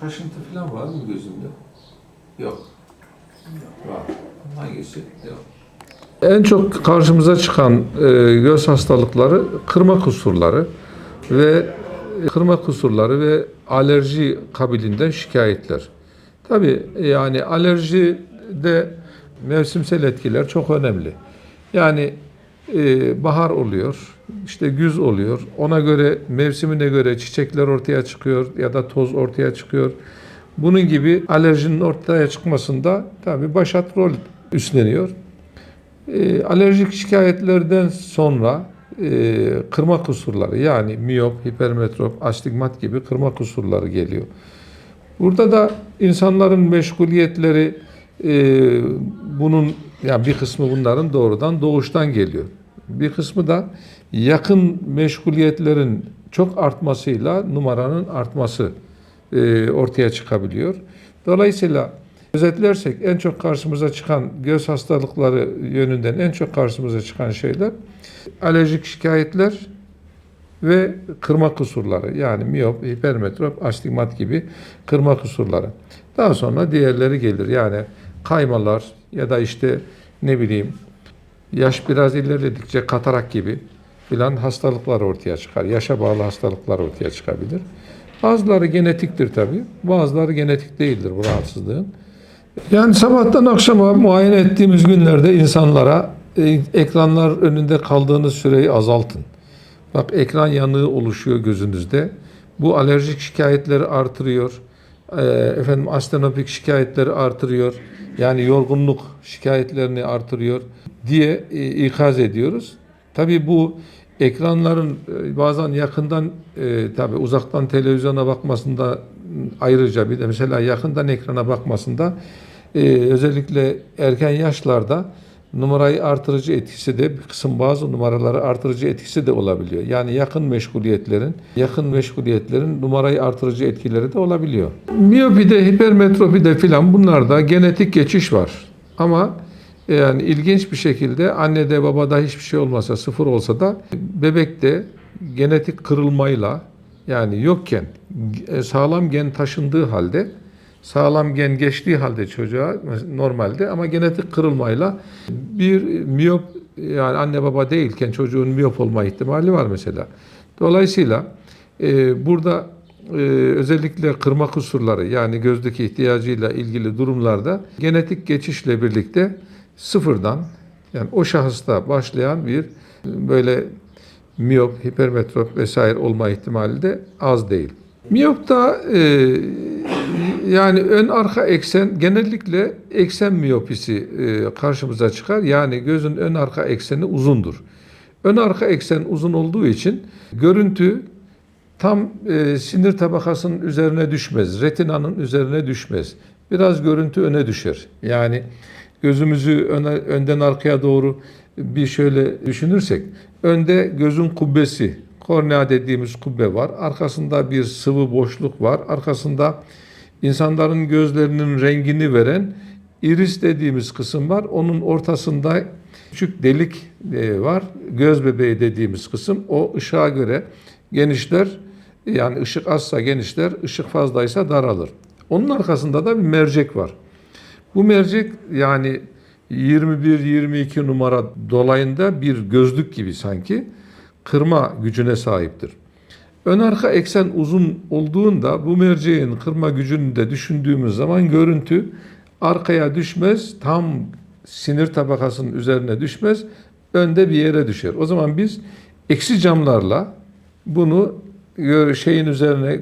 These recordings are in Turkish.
kaşıntı falan var mı gözünde? Yok. Var. Hangisi? Yok. En çok karşımıza çıkan göz hastalıkları kırma kusurları ve alerji kabilinden şikayetler. Tabii yani alerjide mevsimsel etkiler çok önemli. Yani bahar oluyor, işte güz oluyor. Ona göre, mevsimine göre çiçekler ortaya çıkıyor ya da toz ortaya çıkıyor. Bunun gibi alerjinin ortaya çıkmasında tabii başat rol üstleniyor. Alerjik şikayetlerden sonra kırma kusurları yani miyop, hipermetrop, astigmat gibi kırma kusurları geliyor. Burada da insanların meşguliyetleri bunun yani bir kısmı bunların doğrudan doğuştan geliyor. Bir kısmı da yakın meşguliyetlerin çok artmasıyla numaranın artması ortaya çıkabiliyor. Dolayısıyla özetlersek en çok karşımıza çıkan göz hastalıkları yönünden en çok karşımıza çıkan şeyler alerjik şikayetler ve kırma kusurları yani miyop, hipermetrop, astigmat gibi kırma kusurları. Daha sonra diğerleri gelir yani kaymalar ya da işte ne bileyim yaş biraz ilerledikçe katarak gibi filan hastalıklar ortaya çıkar. Yaşa bağlı hastalıklar ortaya çıkabilir. Bazıları genetiktir tabii. Bazıları genetik değildir bu rahatsızlığın. Yani sabahtan akşama muayene ettiğimiz günlerde insanlara ekranlar önünde kaldığınız süreyi azaltın. Bak ekran yanığı oluşuyor gözünüzde. Bu alerjik şikayetleri artırıyor. Astenopik şikayetleri artırıyor. Yani yorgunluk şikayetlerini artırıyor diye ikaz ediyoruz. Tabii bu ekranların bazen yakından tabii uzaktan televizyona bakmasında ayrıca bir de mesela yakından ekrana bakmasında özellikle erken yaşlarda numarayı artırıcı etkisi de bir kısım bazı numaraları artırıcı etkisi de olabiliyor. Yani yakın meşguliyetlerin numarayı artırıcı etkileri de olabiliyor. Miyopide, hipermetropide filan bunlarda genetik geçiş var. Ama yani ilginç bir şekilde annede babada hiçbir şey olmasa sıfır olsa da bebekte genetik kırılmayla yani yokken sağlam gen taşındığı halde sağlam gen geçtiği halde çocuğa normalde ama genetik kırılmayla bir miyop yani anne baba değilken çocuğun miyop olma ihtimali var mesela. Dolayısıyla burada özellikle kırma kusurları yani gözdeki ihtiyacıyla ilgili durumlarda genetik geçişle birlikte sıfırdan yani o şahısta başlayan bir böyle miyop, hipermetrop vesaire olma ihtimali de az değil. Miyopta yani ön arka eksen genellikle eksen miyopisi karşımıza çıkar. Yani gözün ön arka ekseni uzundur. Ön arka eksen uzun olduğu için görüntü tam sinir tabakasının üzerine düşmez. Retinanın üzerine düşmez. Biraz görüntü öne düşer. Yani gözümüzü önden arkaya doğru bir şöyle düşünürsek önde gözün kubbesi, kornea dediğimiz kubbe var. Arkasında bir sıvı boşluk var. Arkasında insanların gözlerinin rengini veren iris dediğimiz kısım var. Onun ortasında küçük delik var. Göz bebeği dediğimiz kısım. O ışığa göre genişler. Yani ışık azsa genişler, ışık fazlaysa daralır. Onun arkasında da bir mercek var. Bu mercek yani 21-22 numara dolayında bir gözlük gibi sanki kırma gücüne sahiptir. Ön arka eksen uzun olduğunda bu merceğin kırma gücünü de düşündüğümüz zaman görüntü arkaya düşmez, tam sinir tabakasının üzerine düşmez, önde bir yere düşer. O zaman biz eksi camlarla bunu şeyin üzerine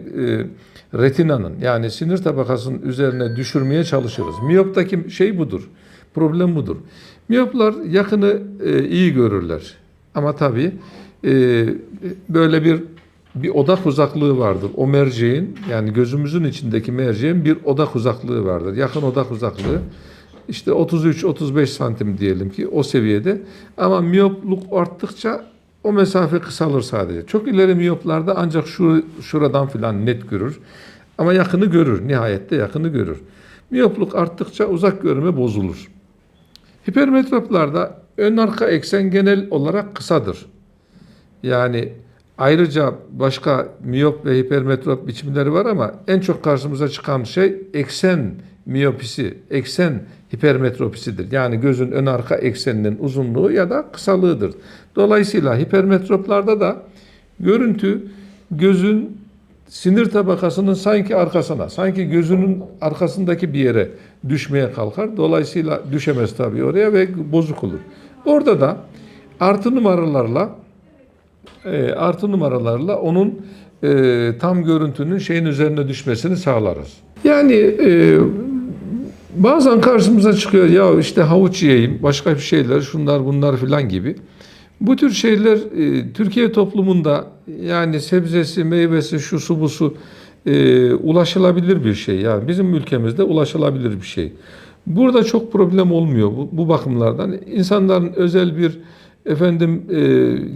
retinanın yani sinir tabakasının üzerine düşürmeye çalışırız. Miyoptaki şey budur. Problem budur. Miyoplar yakını iyi görürler. Ama tabii böyle bir odak uzaklığı vardır. O merceğin yani gözümüzün içindeki merceğin bir odak uzaklığı vardır. Yakın odak uzaklığı işte 33-35 santim diyelim ki o seviyede. Ama miyopluk arttıkça o mesafe kısalır sadece. Çok ileri miyoplarda ancak şuradan filan net görür. Ama yakını görür. Nihayette yakını görür. Miyopluk arttıkça uzak görme bozulur. Hipermetroplarda ön arka eksen genel olarak kısadır. Yani Ayrıca başka miyop ve hipermetrop biçimleri var ama en çok karşımıza çıkan şey eksen miyopisi, eksen hipermetropisidir. Yani gözün ön arka ekseninin uzunluğu ya da kısalığıdır. Dolayısıyla hipermetroplarda da görüntü gözün sinir tabakasının sanki arkasına, sanki gözünün arkasındaki bir yere düşmeye kalkar. Dolayısıyla düşemez tabii oraya ve bozuk olur. Orada da artı numaralarla onun tam görüntünün şeyin üzerine düşmesini sağlarız. Yani bazen karşımıza çıkıyor ya işte havuç yiyeyim, başka bir şeyler, şunlar bunlar filan gibi. Bu tür şeyler Türkiye toplumunda yani sebzesi, meyvesi, şusu busu ulaşılabilir bir şey. Yani bizim ülkemizde ulaşılabilir bir şey. Burada çok problem olmuyor bu bakımlardan. İnsanların özel bir efendim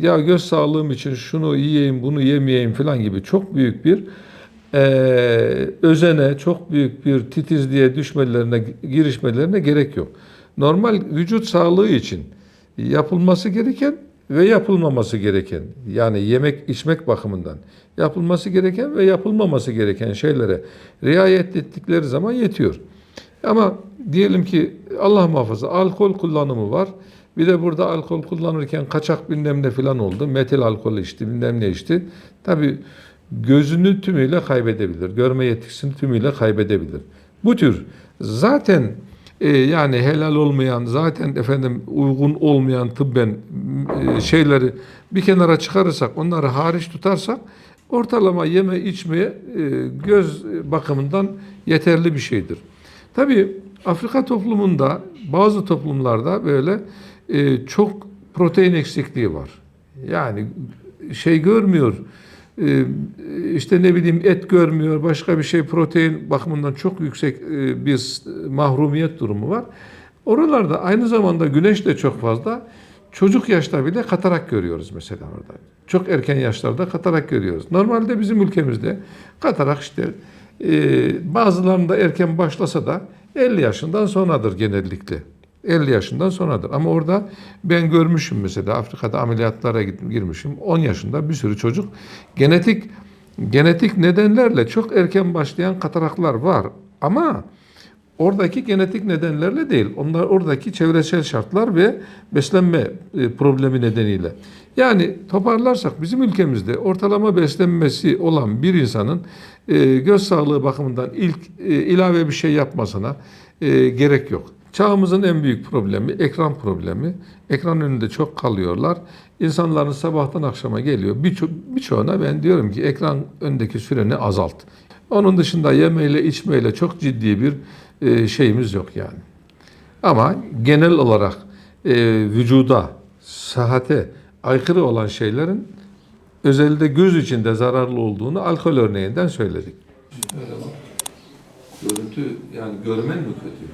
ya göz sağlığım için şunu yiyeyim, bunu yemeyeyim falan gibi çok büyük bir özene, çok büyük bir titizliğe düşmelerine, girişmelerine gerek yok. Normal vücut sağlığı için yapılması gereken ve yapılmaması gereken, yani yemek içmek bakımından yapılması gereken ve yapılmaması gereken şeylere riayet ettikleri zaman yetiyor. Ama diyelim ki Allah muhafaza alkol kullanımı var. Bir de burada alkol kullanırken kaçak bilmem ne falan oldu. Metil alkol içti, bilmem ne içti. Tabii gözünü tümüyle kaybedebilir. Görme yetisini tümüyle kaybedebilir. Bu tür zaten yani helal olmayan, zaten efendim uygun olmayan tıbben şeyleri bir kenara çıkarırsak, onları hariç tutarsak ortalama yeme içmeye göz bakımından yeterli bir şeydir. Tabii Afrika toplumunda, bazı toplumlarda böyle çok protein eksikliği var. Yani şey görmüyor, işte ne bileyim et görmüyor, başka bir şey protein bakımından çok yüksek bir mahrumiyet durumu var. Oralarda aynı zamanda güneş de çok fazla. Çocuk yaşta bile katarak görüyoruz mesela orada. Çok erken yaşlarda katarak görüyoruz. Normalde bizim ülkemizde katarak işte bazılarında erken başlasa da 50 yaşından sonradır genellikle. 50 yaşından sonradır. Ama orada ben görmüşüm mesela Afrika'da ameliyatlara girmişim. 10 yaşında bir sürü çocuk genetik nedenlerle çok erken başlayan kataraklar var. Ama oradaki genetik nedenlerle değil. Onlar oradaki çevresel şartlar ve beslenme problemi nedeniyle. Yani toparlarsak bizim ülkemizde ortalama beslenmesi olan bir insanın göz sağlığı bakımından ilave bir şey yapmasına gerek yok. Çağımızın en büyük problemi ekran problemi. Ekran önünde çok kalıyorlar. İnsanların sabahtan akşama geliyor. Birçoğuna ben diyorum ki ekran önündeki süreni azalt. Onun dışında yemeyle içmeyle çok ciddi bir şeyimiz yok yani. Ama genel olarak vücuda, sıhhate aykırı olan şeylerin özellikle göz için de zararlı olduğunu alkol örneğinden söyledik. Öyle bak. Görüntü yani görmen mi kötü?